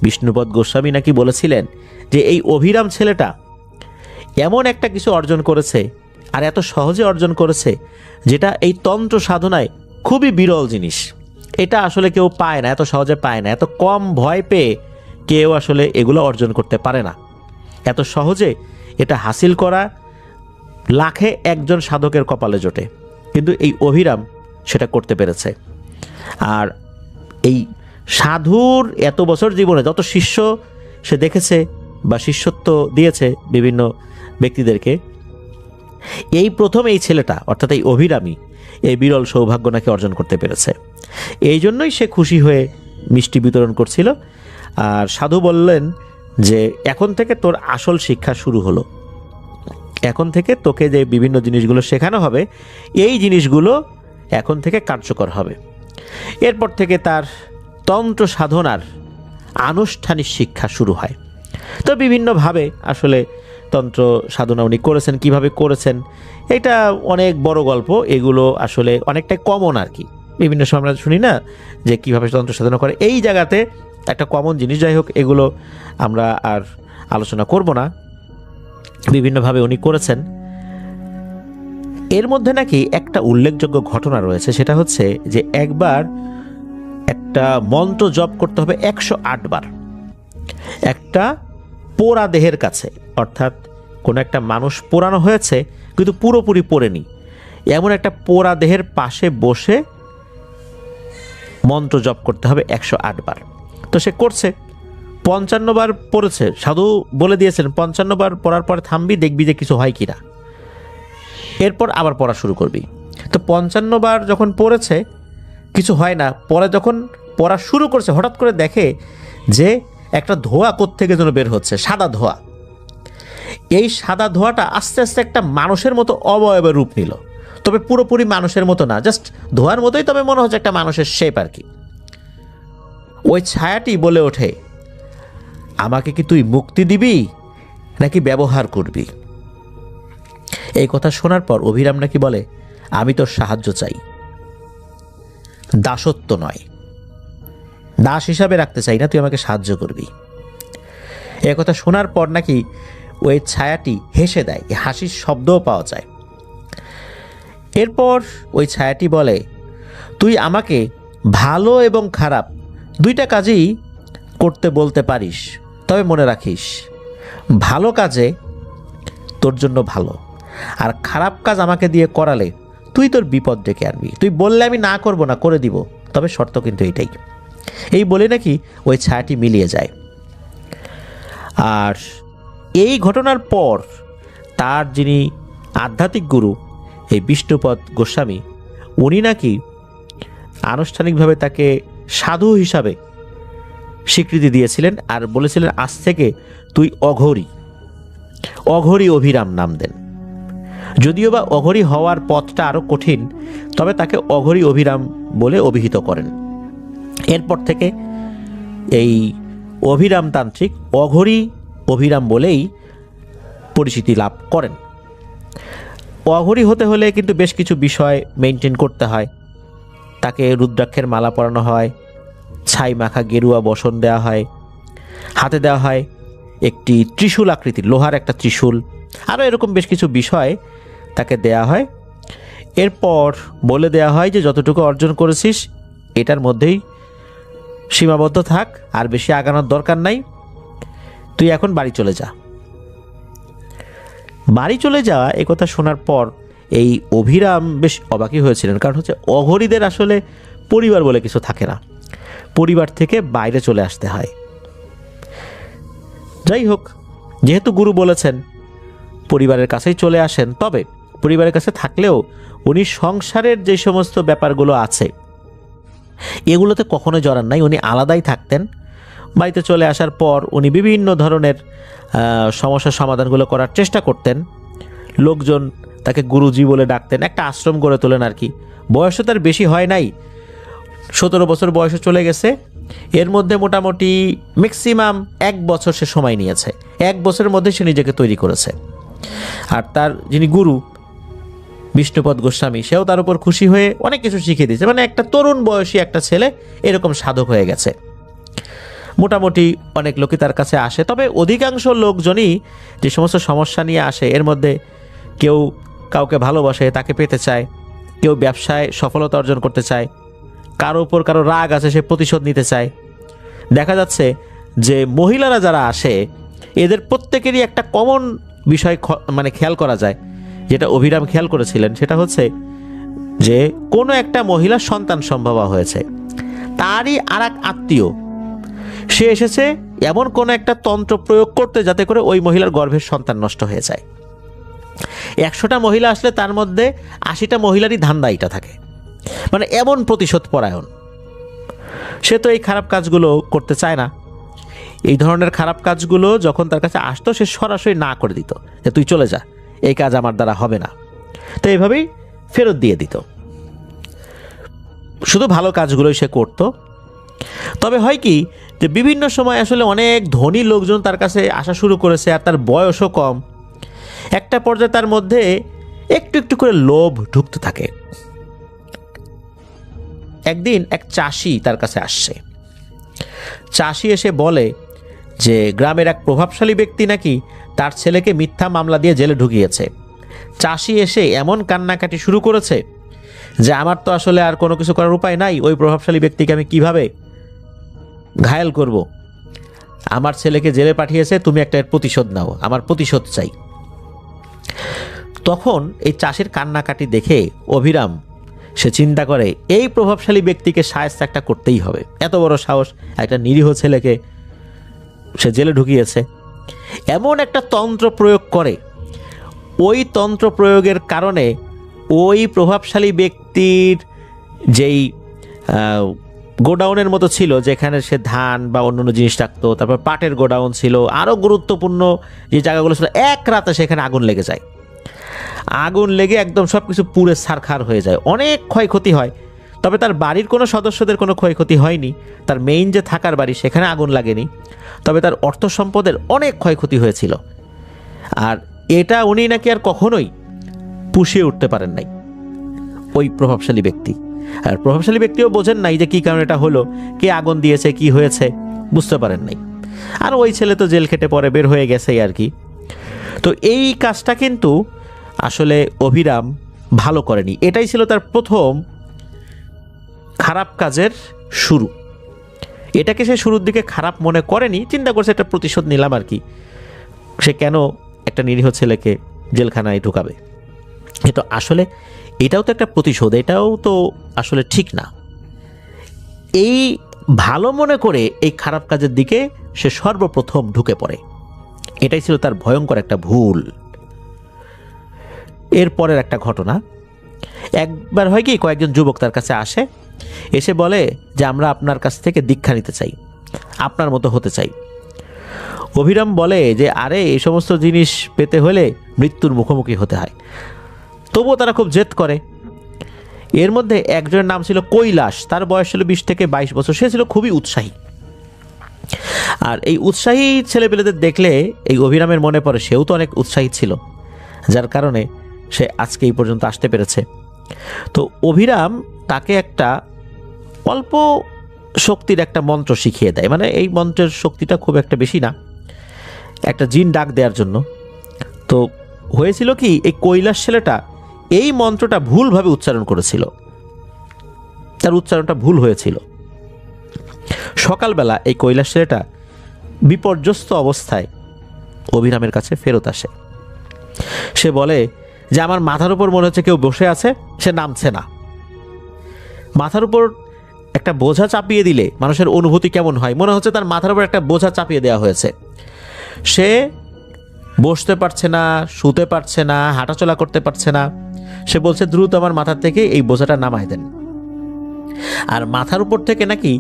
বিষ্ণুপদ গোস্বামী নাকি বলেছিলেন যে এই অভিরাম ছেলেটা এমন একটা কিছু অর্জন করেছে, আর এত সহজে অর্জন করেছে, যেটা এই তন্ত্র সাধনায় খুবই বিরল জিনিস। এটা আসলে কেউ পায় না, এত সহজে পায় না, এত কম ভয় পেয়ে কেউ আসলে এগুলো অর্জন করতে পারে না। এত সহজে এটা হাসিল করা লাখে একজন সাধকের কপালে জোটে, কিন্তু এই অভিরাম সেটা করতে পেরেছে। আর এই সাধুর এত বছর জীবনে যত শিষ্য সে দেখেছে বা শিষ্যত্ব দিয়েছে বিভিন্ন ব্যক্তিদেরকে, এই প্রথম এই ছেলেটা অর্থাৎ এই অভিরামী এই বিরল সৌভাগ্য নাকি অর্জন করতে পেরেছে। এই জন্যই সে খুশি হয়ে মিষ্টি বিতরণ করছিল। আর সাধু বললেন যে এখন থেকে তোর আসল শিক্ষা শুরু হলো, এখন থেকে তোকে যে বিভিন্ন জিনিসগুলো শেখানো হবে এই জিনিসগুলো এখন থেকে কার্যকর হবে। এরপর থেকে তার তন্ত্র সাধনার আনুষ্ঠানিক শিক্ষা শুরু হয়। তো বিভিন্নভাবে আসলে তন্ত্র সাধনা উনি করেছেন, কিভাবে করেছেন এটা অনেক বড় গল্প, এগুলো আসলে অনেকটাই কমন আর কি। বিভিন্ন সময় আমরা শুনি না যে কীভাবে তন্ত্র সাধনা করে, এই জায়গাতে একটা কমন জিনিস। যাই হোক, এগুলো আমরা আর আলোচনা করব না, বিভিন্নভাবে উনি করেছেন। এর মধ্যে নাকি একটা উল্লেখযোগ্য ঘটনা রয়েছে, সেটা হচ্ছে যে একবার একটা মন্ত্র জপ করতে হবে 108 বার একটা পোড়া দেহের কাছে, অর্থাৎ কোনো একটা মানুষ পোড়ানো হয়েছে কিন্তু পুরোপুরি পোড়েনি, এমন একটা পোড়া দেহের পাশে বসে মন্ত্র জপ করতে হবে 108 বার। তো সে করছে, 55 বার পড়েছে। সাধু বলে দিয়েছেন 55 বার পড়ার পর থামবি, দেখবি যে কিছু হয় কিনা, এরপর আবার পড়া শুরু করবি। তো 55 বার যখন পড়েছে কিছু হয় না, পরে যখন পড়া শুরু করছে হঠাৎ করে দেখে যে একটা ধোঁয়া কোত্থেকে যেন বের হচ্ছে, সাদা ধোঁয়া। এই সাদা ধোঁয়াটা আস্তে আস্তে একটা মানুষের মতো অবয়বের রূপ নিল, তবে পুরোপুরি মানুষের মতো না, জাস্ট ধোঁয়ার মতোই, তবে মনে হচ্ছে একটা মানুষের শেপ আর কি। ওই ছায়াটি বলে ওঠে, আমাকে কি তুই মুক্তি দিবি নাকি ব্যবহার করবি? এই কথা শোনার পর অভিরাম নাকি বলে, আমি তোর সাহায্য চাই, দাসত্ব নয়, দাস হিসাবে রাখতে চাই না, তুই আমাকে সাহায্য করবি। এই কথা শোনার পর নাকি ওই ছায়াটি হেসে দেয়, হাসির শব্দও পাওয়া যায়। এরপর ওই ছায়াটি বলে, তুই আমাকে ভালো এবং খারাপ দুইটা কাজই করতে বলতে পারিস, তবে মনে রাখিস ভালো কাজে তোর জন্য ভালো, আর খারাপ কাজ আমাকে দিয়ে করালে তুই তোর বিপদ ডেকে আনবি। তুই বললে আমি না করব না, করে দিব, তবে শর্ত কিন্তু এইটাই। এই বলে নাকি ওই ছায়াটি মিলিয়ে যায়। আর এই ঘটনার পর তার যিনি আধ্যাত্মিক গুরু এই বিষ্ণুপদ গোস্বামী, উনি নাকি আনুষ্ঠানিকভাবে তাকে সাধু হিসাবে স্বীকৃতি দিয়েছিলেন আর বলেছিলেন, আজ থেকে তুই অঘরী অভিরাম নাম দেন। যদিও বা অঘরী হওয়ার পথটা আরও কঠিন, তবে তাকে অঘরী অভিরাম বলে অভিহিত করেন। এরপর থেকে এই অভিরাম তান্ত্রিক অঘরী অভিরাম বলেই পরিচিতি লাভ করেন। অঘরী হতে হলে কিন্তু বেশ কিছু বিষয় মেনটেন করতে হয়। তাকে রুদ্রাক্ষের মালা পরানো হয়, ছাই মাখা গেরুয়া বসন দেওয়া হয়, হাতে দেওয়া হয় একটি ত্রিশূল আকৃতির লোহার একটা ত্রিশূল, আরও এরকম বেশ কিছু বিষয় তাকে দেয়া হয়। এরপর বলে দেয়া হয় যে যতটুকু অর্জন করেছিস এটার মধ্যেই সীমাবদ্ধ থাক, আর বেশি আগানোর দরকার নাই, তুই এখন বাড়ি চলে যা। বাড়ি চলে যাওয়া এ কথা শোনার পর এই অভিরাম বেশ অবাকই হয়েছিলেন, কারণ হচ্ছে অঘরীদের আসলে পরিবার বলে কিছু থাকে না, পরিবার থেকে বাইরে চলে আসতে হয়। যাই হোক, যেহেতু গুরু বলেছেন পরিবারের কাছেই চলে আসেন, তবে পরিবারের কাছে থাকলেও উনি সংসারের যে সমস্ত ব্যাপারগুলো আছে এগুলোতে কখনো জড়ান নাই, উনি আলাদাই থাকতেন। বাড়িতে চলে আসার পর উনি বিভিন্ন ধরনের সমস্যার সমাধানগুলো করার চেষ্টা করতেন। লোকজন তাকে গুরুজি বলে ডাকতেন, একটা আশ্রম গড়ে তোলেন আর কি। বয়সও তার বেশি হয় নাই, 17 বছর বয়সে চলে গেছে। এর মধ্যে মোটামুটি ম্যাক্সিমাম 1 বছর সে সময় নিয়েছে, 1 বছরের মধ্যে সে নিজেকে তৈরি করেছে। আর তার যিনি গুরু বিষ্ণুপদ গোস্বামী, সেও তার উপর খুশি হয়ে অনেক কিছু শিখিয়ে দিয়েছে। মানে একটা তরুণ বয়সী একটা ছেলে এরকম সাধক হয়ে গেছে। মোটামুটি অনেক লোকই তার কাছে আসে, তবে অধিকাংশ লোকজনই যে সমস্ত সমস্যা নিয়ে আসে এর মধ্যে কেউ কাউকে ভালোবাসে, তাকে পেতে চায়, কেউ ব্যবসায় সফলতা অর্জন করতে চায়, কারো উপর কারো রাগ আছে, সে প্রতিশোধ নিতে চায়। দেখা যাচ্ছে যে মহিলারা যারা আসে এদের প্রত্যেকেরই একটা কমন বিষয় মানে খেয়াল করা যায়, যেটা অভিরাম খেয়াল করেছিলেন, সেটা হচ্ছে যে কোনো একটা মহিলা সন্তান সম্ভবা হয়েছে, তারই আর এক আত্মীয় সে এসেছে এমন কোনো একটা তন্ত্র প্রয়োগ করতে যাতে করে ওই মহিলার গর্ভের সন্তান নষ্ট হয়ে যায়। 100টা মহিলা আসলে তার মধ্যে 80টা মহিলারই ধান্দা এটা থাকে, মানে এমন প্রতিশোধ পরায়ণ। সে তো এই খারাপ কাজগুলো করতে চায় না। এই ধরনের খারাপ কাজগুলো যখন তার কাছে আসতো সে সরাসরি না করে দিত, যে তুই চলে যা, এই কাজ আমার দ্বারা হবে না। তো এইভাবেই ফেরত দিয়ে দিত, শুধু ভালো কাজগুলোই সে করত। তবে হয় কি যে বিভিন্ন সময় আসলে অনেক ধনী লোকজন তার কাছে আসা শুরু করেছে, আর তার বয়সও কম। একটা পর্যায়ে তার মধ্যে একটু একটু করে লোভ ঢুকতে থাকে। একদিন এক চাষি তার কাছে আসছে। চাষি এসে বলে যে গ্রামের এক প্রভাবশালী ব্যক্তি নাকি তার ছেলেকে মিথ্যা মামলা দিয়ে জেলে ঢুকিয়েছে। চাষি এসে এমন কান্নাকাটি শুরু করেছে যে আমার তো আসলে আর কোনো কিছু করার উপায় নাই, ওই প্রভাবশালী ব্যক্তিকে আমি কিভাবে ঘায়েল করব? আমার ছেলেকে জেলে পাঠিয়েছে, তুমি একটা এর প্রতিশোধ নাও, আমার প্রতিশোধ চাই। তখন এই চাষির কান্নাকাটি দেখে অভিরাম সে চিন্তা করে এই প্রভাবশালী ব্যক্তিকে শায়েস্তা একটা করতেই হবে। এত বড় সাহস, একটা নিরীহ ছেলেকে সে জেলে ঢুকিয়েছে। এমন একটা তন্ত্র প্রয়োগ করে, ওই তন্ত্র প্রয়োগের কারণে ওই প্রভাবশালী ব্যক্তির যেই গোডাউনের মতো ছিল, যেখানে সে ধান বা অন্যান্য জিনিস রাখতো, তারপর পাটের গোডাউন ছিল, আরও গুরুত্বপূর্ণ যে জায়গাগুলো ছিল, এক রাতে সেখানে আগুন লেগে যায়। আগুন লেগে একদম সব কিছু পুড়ে ছারখার হয়ে যায়, অনেক ক্ষয়ক্ষতি হয়। তবে তার বাড়ির কোনো সদস্যদের কোনো ক্ষয়ক্ষতি হয়নি, তার মেইন যে থাকার বাড়ি সেখানে আগুন লাগেনি, তবে তার অর্থ সম্পদের অনেক ক্ষয়ক্ষতি হয়েছিল। আর এটা উনি নাকি আর কখনোই পুষিয়ে উঠতে পারেন নাই, ওই প্রভাবশালী ব্যক্তি। আর প্রভাবশালী ব্যক্তিও বোঝেন নাই যে কী কারণে এটা হলো, কে আগুন দিয়েছে, কি হয়েছে, বুঝতে পারেন নাই। আর ওই ছেলে তো জেল খেটে পরে বের হয়ে গেছেই আর কি। তো এই কাজটা কিন্তু আসলে অভিরাম ভালো করেনি, এটাই ছিল তার প্রথম খারাপ কাজের শুরু। এটাকে সে শুরুর দিকে খারাপ মনে করেনি, চিন্তা করছে একটা প্রতিশোধ নিলাম আর কি, সে কেন একটা নিরীহ ছেলেকে জেলখানায় ঢুকাবে। কিন্তু আসলে এটাও তো একটা প্রতিশোধ, এটাও তো আসলে ঠিক না। এই ভালো মনে করে এই খারাপ কাজের দিকে সে সর্বপ্রথম ঢুকে পড়ে, এটাই ছিল তার ভয়ঙ্কর একটা ভুল। এরপরের একটা ঘটনা, একবার হয় কি কয়েকজন যুবক তার কাছে আসে, এসে বলে যে আমরা আপনার কাছ থেকে দীক্ষা নিতে চাই, আপনার মতো হতে চাই। অভিরাম বলে যে আরে এই সমস্ত জিনিস পেতে হলে মৃত্যুর মুখোমুখি হতে হয়। তবুও তারা খুব জেদ করে। এর মধ্যে একজনের নাম ছিল কৈলাস, তার বয়স ছিল 20 থেকে 22 বছর। সে ছিল খুবই উৎসাহী, আর এই উৎসাহী ছেলেপেলেদের দেখলে এই অভিরামের মনে পড়ে সেও তো অনেক উৎসাহী ছিল, যার কারণে সে আজকে এই পর্যন্ত আসতে পেরেছে। তো অভিরাম তাকে একটা অল্প শক্তির একটা মন্ত্র শিখিয়ে দেয়, মানে এই মন্ত্রের শক্তিটা খুব একটা বেশি না, একটা জিন ডাক দেওয়ার জন্য। তো হয়েছিল কি, এই কৈলাস ছেলেটা এই মন্ত্রটা ভুলভাবে উচ্চারণ করেছিল, তার উচ্চারণটা ভুল হয়েছিল। সকালবেলা এই কৈলাস ছেলেটা বিপর্যস্ত অবস্থায় অভিরামের কাছে ফেরত আসে। সে বলে যে আমার মাথার উপর মনে হচ্ছে কেউ বসে আছে, সে নামছে না। মাথার উপর একটা বোঝা চাপিয়ে দিলে মানুষের অনুভূতি কেমন হয়, মনে হচ্ছে তার মাথার উপর একটা বোঝা চাপিয়ে দেওয়া হয়েছে। সে বসতে পারছে না, শুতে পারছে না, হাঁটাচলা করতে পারছে না। সে বলছে দ্রুত আমার মাথার থেকে এই বোঝাটা নামায় দেন। আর মাথার উপর থেকে নাকি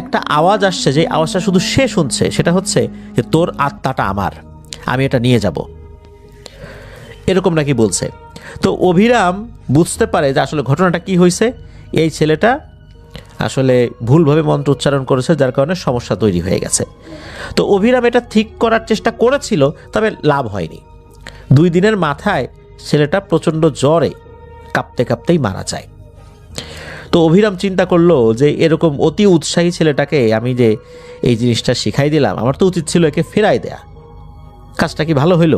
একটা আওয়াজ আসছে, যে আওয়াজটা শুধু সে শুনছে, সেটা হচ্ছে যে তোর আত্মাটা আমার, আমি এটা নিয়ে যাব, এরকম নাকি বলছে। তো অভিরাম বুঝতে পারে যে আসলে ঘটনাটা কি হয়েছে। এই ছেলেটা আসলে ভুলভাবে মন্ত্র উচ্চারণ করেছে, যার কারণে সমস্যা তৈরি হয়ে গেছে। তো অভিরাম এটা ঠিক করার চেষ্টা করেছিল, তবে লাভ হয়নি। 2 দিনের মাথায় ছেলেটা প্রচণ্ড জ্বরে কাঁপতে কাঁপতেই মারা যায়। তো অভিরাম চিন্তা করলো যে এরকম অতি উৎসাহী ছেলেটাকে আমি যে এই জিনিসটা শিখাই দিলাম, আমার তো উচিত ছিল একে ফেরাই দেয়া। কাজটা কি ভালো হইল?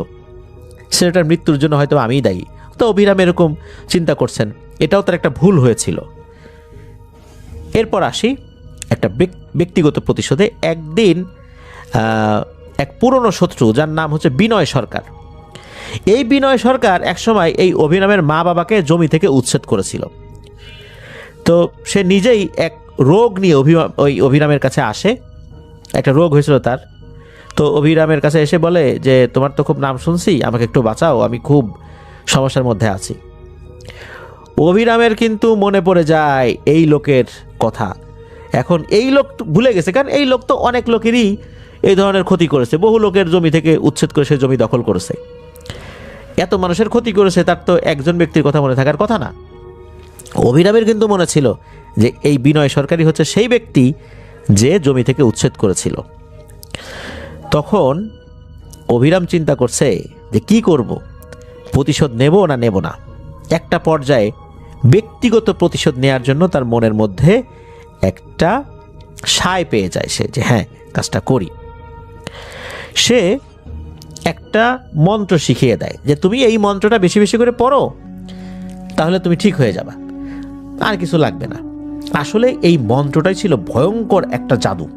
ছেলেটার মৃত্যুর জন্য হয়তো আমিই দায়ী। তো অভিরাম এরকম চিন্তা করছেন, এটাও তার একটা ভুল হয়েছিল। এরপর আসি একটা ব্যক্তিগত প্রতিশোধে। একদিন এক পুরনো শত্রু, যার নাম হচ্ছে বিনয় সরকার, এই বিনয় সরকার একসময় এই অভিরামের মা বাবাকে জমি থেকে উচ্ছেদ করেছিল। তো সে নিজেই এক রোগ নিয়ে ওই অভিরামের কাছে আসে। একটা রোগ হয়েছিল তার। তো অভিরামের কাছে এসে বলে যে তোমার তো খুব নাম শুনছি, আমাকে একটু বাঁচাও, আমি খুব সমস্যার মধ্যে আছি। অভিরামের কিন্তু মনে পড়ে যায় এই লোকের কথা। এখন এই লোক ভুলে গেছে, কারণ এই লোক তো অনেক লোকেরই এই ধরনের ক্ষতি করেছে, বহু লোকের জমি থেকে উচ্ছেদ করে সে জমি দখল করেছে, এত মানুষের ক্ষতি করেছে, তার তো একজন ব্যক্তির কথা মনে থাকার কথা না। অভিরামের কিন্তু মনে ছিল যে এই বিনয় সরকারই হচ্ছে সেই ব্যক্তি যে জমি থেকে উচ্ছেদ করেছিল। তখন অভিরাম চিন্তা করছে যে কি করব, প্রতিশোধ নেব না নেব না। একটা পর্যায়ে ব্যক্তিগত প্রতিশোধ নেওয়ার জন্য তার মনের মধ্যে একটা সায় পেয়ে যায় সে, যে হ্যাঁ কাজটা করি। সে একটা মন্ত্র শিখিয়ে দেয় যে তুমি এই মন্ত্রটা বেশি বেশি করে পড়ো, তাহলে তুমি ঠিক হয়ে যাবা, আর কিছু লাগবে না। আসলে এই মন্ত্রটাই ছিল ভয়ঙ্কর একটা জাদু।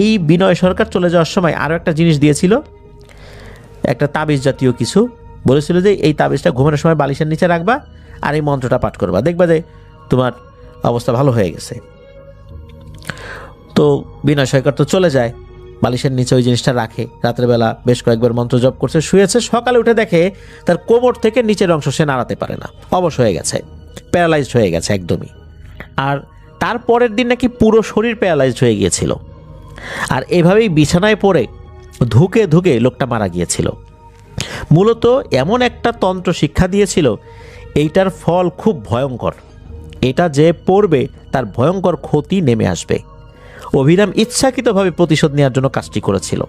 এই বিনয় সরকার চলে যাওয়ার সময় আরও একটা জিনিস দিয়েছিল, একটা তাবিজ জাতীয় কিছু। বলেছিল যে এই তাবিজটা ঘুমানোর সময় বালিশের নিচে রাখবা আর এই মন্ত্রটা পাঠ করবা, দেখবা যে তোমার অবস্থা ভালো হয়ে গেছে। তো বিনয় সরকার তো চলে যায়, বালিশের নিচে ওই জিনিসটা রাখে। রাত্রেবেলা বেশ কয়েকবার মন্ত্র জপ করছে, শুয়েছে। সকালে উঠে দেখে তার কোমর থেকে নিচের অংশ সে নাড়াতে পারে না, অবশ হয়ে গেছে, প্যারালাইজড হয়ে গেছে একদমই। আর তারপরের দিন নাকি পুরো শরীর প্যারালাইজড হয়ে গিয়েছিল। আর এভাবেই বিছানায় পড়ে ধুকে ধুকে লোকটা মারা গিয়েছিল। মূলত এমন একটা তন্ত্র শিক্ষা দিয়েছিল, এইটার ফল খুব ভয়ঙ্কর, এটা যে পড়বে তার ভয়ঙ্কর ক্ষতি নেমে আসবে। অভিরাম ইচ্ছাকৃতভাবে প্রতিশোধ নেওয়ার জন্য কাজটি করেছিল,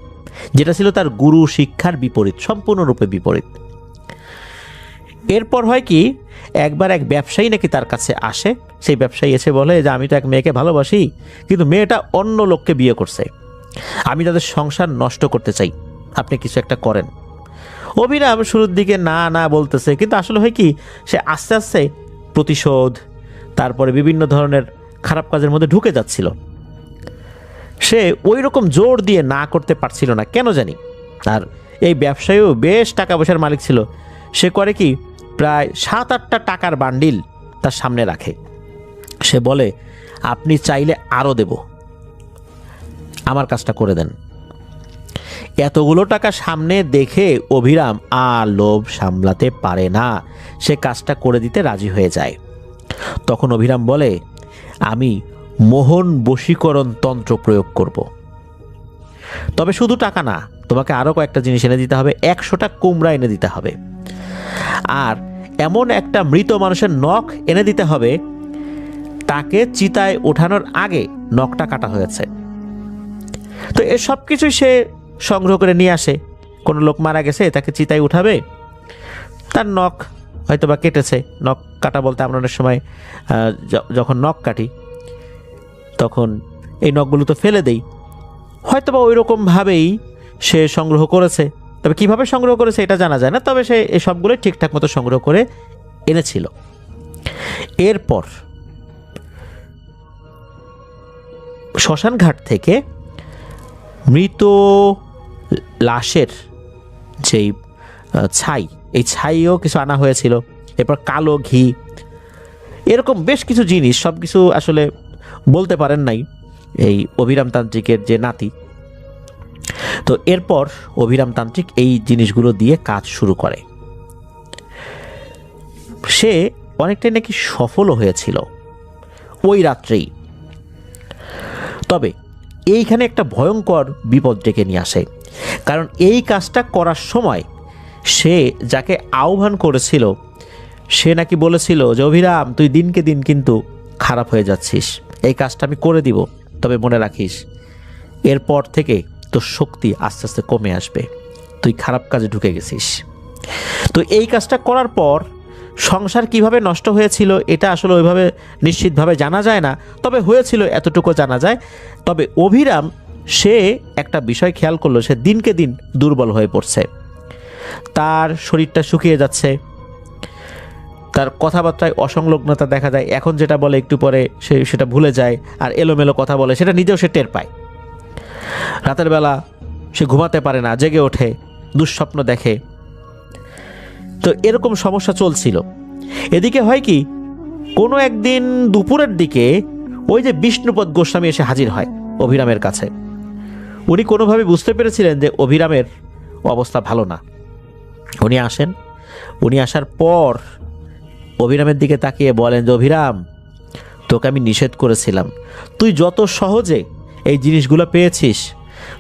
যেটা ছিল তার গুরু শিক্ষার বিপরীত, সম্পূর্ণরূপে বিপরীত। এরপর হয় কি, একবার এক ব্যবসায়ী নাকি তার কাছে আসে। সেই ব্যবসায়ী এসে বলে যে আমি তো এক মেয়েকে ভালোবাসি, কিন্তু মেয়েটা অন্য লোককে বিয়ে করছে, আমি তাদের সংসার নষ্ট করতে চাই, আপনি কিছু একটা করেন। অভিরাম শুরুর দিকে না না বলতেছে, কিন্তু আসলে হয় কি, সে আস্তে আস্তে প্রতিশোধ, তারপরে বিভিন্ন ধরনের খারাপ কাজের মধ্যে ঢুকে যাচ্ছিল। সে ওই রকম জোর দিয়ে না করতে পারছিল না, কেন জানি। আর এই ব্যবসায়ীও বেশ টাকা পয়সার মালিক ছিল। সে করে কি, প্রায় 7-8টা টাকার বান্ডিল তার সামনে রাখে। সে বলে আপনি চাইলে আরও দেব, আমার কাজটা করে দেন। এতগুলো টাকা সামনে দেখে অভিরাম আর লোভ সামলাতে পারে না, সে কাজটা করে দিতে রাজি হয়ে যায়। তখন অভিরাম বলে আমি মোহন বশীকরণ তন্ত্র প্রয়োগ করব, তবে শুধু টাকা না, তোমাকে আরও কয়েকটা জিনিস এনে দিতে হবে। 100টা কুমড়া এনে দিতে হবে, আর এমন একটা মৃত মানুষের নখ এনে দিতে হবে তাকে চিতায় ওঠানোর আগে নখটা কাটা হয়েছে। তো এ সব কিছুই সে সংগ্রহ করে নিয়ে আসে। কোনো লোক মারা গেছে, তাকে চিতায় উঠাবে, তার নখ হয়তো বা কেটেছে। নখ কাটা বলতে আমরা অনেক সময় যখন নখ কাটি তখন এই নখগুলো তো ফেলে দেই, হয়তো বা ওই রকমভাবেই সে সংগ্রহ করেছে। তবে কিভাবে সংগ্রহ করেছে এটা জানা যায় না, তবে সে এই সবগুলোই ঠিকঠাক মতো সংগ্রহ করে এনেছিল। এরপর শ্মশানঘাট থেকে মৃত লাশের যেই ছাই, এই ছাইও কিছু আনা হয়েছিল। এরপর কালো ঘি, এরকম বেশ কিছু জিনিস, সব কিছু আসলে বলতে পারেন নাই এই অভিরাম তান্ত্রিকের যে নাতি। তো এরপর অভিরাম তান্ত্রিক এই জিনিসগুলো দিয়ে কাজ শুরু করে। সে অনেকটাই নাকি সফলও হয়েছিল ওই রাত্রেই। তবে এইখানে একটা ভয়ঙ্কর বিপদ ডেকে নিয়ে আসে, কারণ এই কাজটা করার সময় সে যাকে আহ্বান করেছিল সে নাকি বলেছিল যে অভিরাম, তুই দিনকে দিন কিন্তু খারাপ হয়ে যাচ্ছিস, এই কাজটা আমি করে দিব, তবে মনে রাখিস এরপর থেকে তোর শক্তি আস্তে আস্তে কমে আসবে, তুই খারাপ কাজে ঢুকে গেছিস। তো এই কাজটা করার পর সংসার কিভাবে নষ্ট হয়েছিল এটা আসলে ওইভাবে নিশ্চিতভাবে জানা যায় না, তবে হয়েছিল এতটুকু জানা যায়। তবে অভিরাম সে একটা বিষয় খেয়াল করলো, সে দিনকে দিন দুর্বল হয়ে পড়ছে, তার শরীরটা শুকিয়ে যাচ্ছে, তার কথাবার্তায় অসংলগ্নতা দেখা যায়, এখন যেটা বলে একটু পরে সে সেটা ভুলে যায়, আর এলোমেলো কথা বলে, সেটা নিজেও সে টের পায়। রাতের বেলা সে ঘুমাতে পারে না, জেগে ওঠে, দুঃস্বপ্ন দেখে। তো এরকম সমস্যা চলছিল। এদিকে হয় কি, কোনো একদিন দুপুরের দিকে ওই যে বিষ্ণুপদ গোস্বামী এসে হাজির হয় অভিরামের কাছে। উনি কোনোভাবে বুঝতে পেরেছিলেন যে অভিরামের অবস্থা ভালো না। উনি আসেন, উনি আসার পর অভিরামের দিকে তাকিয়ে বলেন যে অভিরাম, তোকে আমি নিষেধ করেছিলাম, তুই যত সহজে এই জিনিসগুলো পেয়েছিস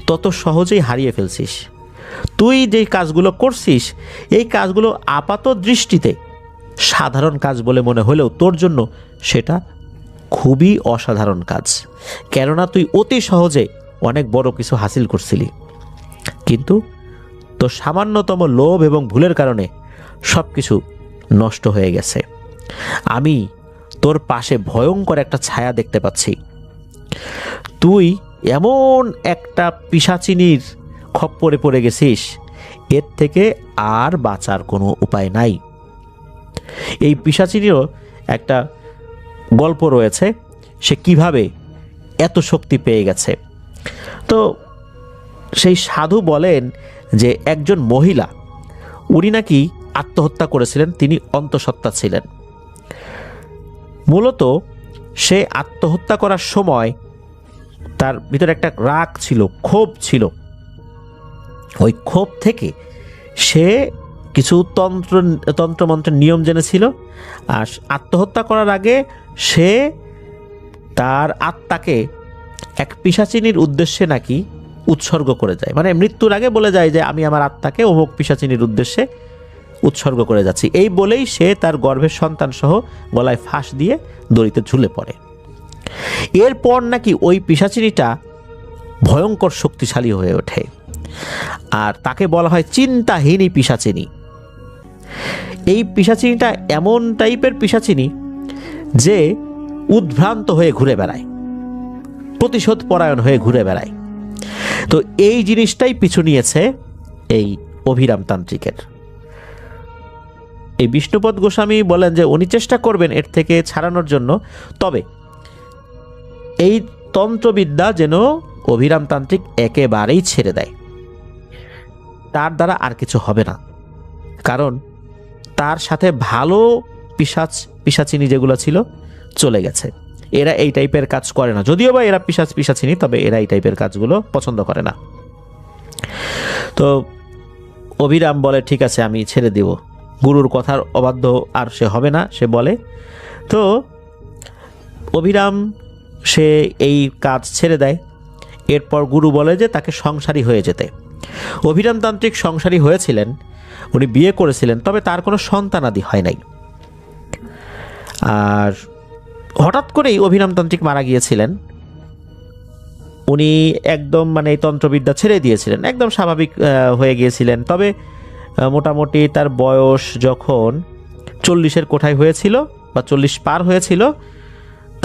তত সহজেই হারিয়ে ফেলছিস। তুই যেই কাজগুলো করছিস এই কাজগুলো আপাত দৃষ্টিতে সাধারণ কাজ বলে মনে হলেও তোর জন্য সেটা খুবই অসাধারণ কাজ, কেননা তুই অতি সহজে অনেক বড় কিছু হাসিল করছিলি, কিন্তু তোর সামান্যতম লোভ এবং ভুলের কারণে সব কিছু নষ্ট হয়ে গেছে। আমি তোর পাশে ভয়ঙ্কর একটা ছায়া দেখতে পাচ্ছি। তুই এমন একটা পিশাচিনীর খপ্পরে পড়ে গেছিস, এর থেকে আর বাঁচার কোনো উপায় নাই। এই পিশাচিনীরও একটা গল্প রয়েছে, সে কিভাবে এত শক্তি পেয়ে গেছে। তো সেই সাধু বলেন যে একজন মহিলা, উনি নাকি আত্মহত্যা করেছিলেন, তিনি অন্তঃসত্ত্বা ছিলেন। মূলত সে আত্মহত্যা করার সময় তার ভিতরে একটা রাগ ছিল, ক্ষোভ ছিল। ওই ক্ষোভ থেকে সে কিছু তন্ত্রমন্ত্রের নিয়ম জেনেছিল, আর আত্মহত্যা করার আগে সে তার আত্মাকে এক পিশাচিনীর উদ্দেশ্যে নাকি উৎসর্গ করে যায়, মানে মৃত্যুর আগে বলে যায় যে আমি আমার আত্মাকে অমুক পিশাচিনীর উদ্দেশ্যে উৎসর্গ করে যাচ্ছি। এই বলেই সে তার গর্ভের সন্তান সহ গলায় ফাঁস দিয়ে দড়িতে ঝুলে পড়ে। এরপর নাকি ওই পিশাচিনীটা ভয়ঙ্কর শক্তিশালী হয়ে ওঠে, আর তাকে বলা হয় চিন্তাহীনী পিশাচিনী। এই পিশাচিনীটা এমন টাইপের পিশাচিনী যে উদ্ভ্রান্ত হয়ে ঘুরে বেড়ায়, প্রতিশোধ পরায়ণ হয়ে ঘুরে বেড়ায়। তো এই জিনিসটাই পিছু নিয়েছে এই অভিরাম তান্ত্রিকের। এই বিষ্ণুপদ গোস্বামী বলেন যে উনি চেষ্টা করবেন এর থেকে ছাড়ানোর জন্য, তবে এই তন্ত্রবিদ্যা যেন অভিরাম তান্ত্রিক একেবারেই ছেড়ে দেয়, তার দ্বারা আর কিছু হবে না। কারণ তার সাথে ভালো পিশাচিনী যেগুলো ছিল চলে গেছে, এরা এই টাইপের কাজ করে না। যদিও বা এরা পিশাচিনী, তবে এরা এই টাইপের কাজগুলো পছন্দ করে না। তো অভিরাম বলে ঠিক আছে, আমি ছেড়ে দিব, গুরুর কথার অবাধ্য আর সে হবে না, সে বলে। তো অভিরাম সে এই কাজ ছেড়ে দেয়। এরপর গুরু বলে যে তাকে সংসারী হয়ে যেতে। অভিরাম তান্ত্রিক সংসারী হয়েছিলেন, উনি বিয়ে করেছিলেন, তবে তার কোনো সন্তানাদি হয় নাই। আর হঠাৎ করেই অভিরাম তান্ত্রিক মারা গিয়েছিলেন। উনি একদম মানে এই তন্ত্রবিদ্যা ছেড়ে দিয়েছিলেন, একদম স্বাভাবিক হয়ে গিয়েছিলেন। তবে মোটামুটি তার বয়স যখন 40-এর কোঠায় হয়েছিল বা 40 পার হয়েছিল,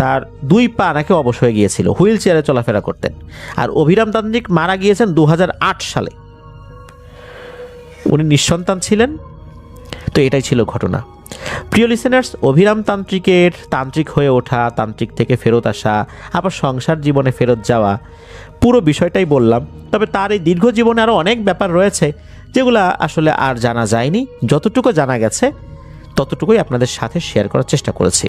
তার 2 পা নাকি অবশ হয়ে গিয়েছিল, হুইল চেয়ারে চলাফেরা করতেন। আর অভিরাম তান্ত্রিক মারা গিয়েছেন 2008 সালে। উনি নিঃসন্তান ছিলেন। তো এটাই ছিল ঘটনা। প্রিয় লিসেনার্স, অভিরাম তান্ত্রিকের তান্ত্রিক হয়ে ওঠা, তান্ত্রিক থেকে ফেরত আসা, আবার সংসার জীবনে ফেরত যাওয়া, পুরো বিষয়টাই বললাম। তবে তার এই দীর্ঘ জীবনে আরও অনেক ব্যাপার রয়েছে যেগুলা আসলে আর জানা যায়নি। যতটুকু জানা গেছে ততটুকুই আপনাদের সাথে শেয়ার করার চেষ্টা করেছি।